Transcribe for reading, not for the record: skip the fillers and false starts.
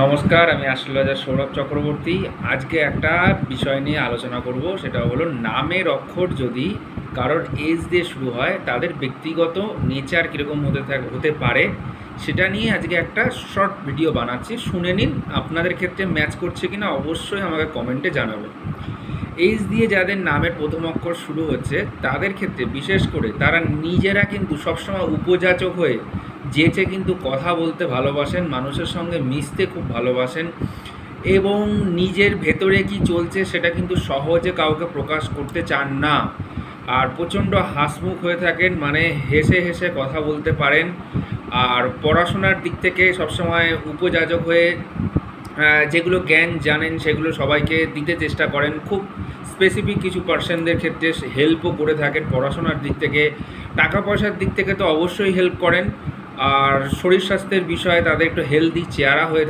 নমস্কার, আমি অ্যাস্ট্রোলজার সৌরভ চক্রবর্তী। আজকে একটা বিষয় নিয়ে আলোচনা করব, সেটা হলো নামের অক্ষর যদি কারোর এজ দিয়ে শুরু হয় তাদের ব্যক্তিগত নেচার কীরকম হতে পারে সেটা নিয়ে আজকে একটা শর্ট ভিডিও বানাচ্ছি। শুনে নিন, আপনাদের ক্ষেত্রে ম্যাচ করছে কিনা অবশ্যই আমাকে কমেন্টে জানাবেন। এইচ দিয়ে যাদের নামের প্রথম অক্ষর শুরু হচ্ছে তাদের ক্ষেত্রে বিশেষ করে তারা নিজেরা কিন্তু সবসময় উপযাচক হয়ে যেচে কিন্তু কথা বলতে ভালোবাসেন, মানুষের সঙ্গে মিশতে খুব ভালোবাসেন এবং নিজের ভেতরে কি চলছে সেটা কিন্তু সহজে কাউকে প্রকাশ করতে চান না। আর প্রচণ্ড হাসমুখ হয়ে থাকেন, মানে হেসে হেসে কথা বলতে পারেন। আর পড়াশোনার দিক থেকে সবসময় উপযাচক হয়ে যেগুলো জ্ঞান জানেন সেগুলো সবাইকে দিতে চেষ্টা করেন। খুব স্পেসিফিক কিছু পার্সনদের ক্ষেত্রে হেল্পও করে থাকেন পড়াশোনার দিক থেকে। টাকা পয়সার দিক থেকে তো অবশ্যই হেল্প করেন। আর শরীর স্বাস্থ্যের বিষয়ে তাদের একটু হেলদি চেহারা হয়ে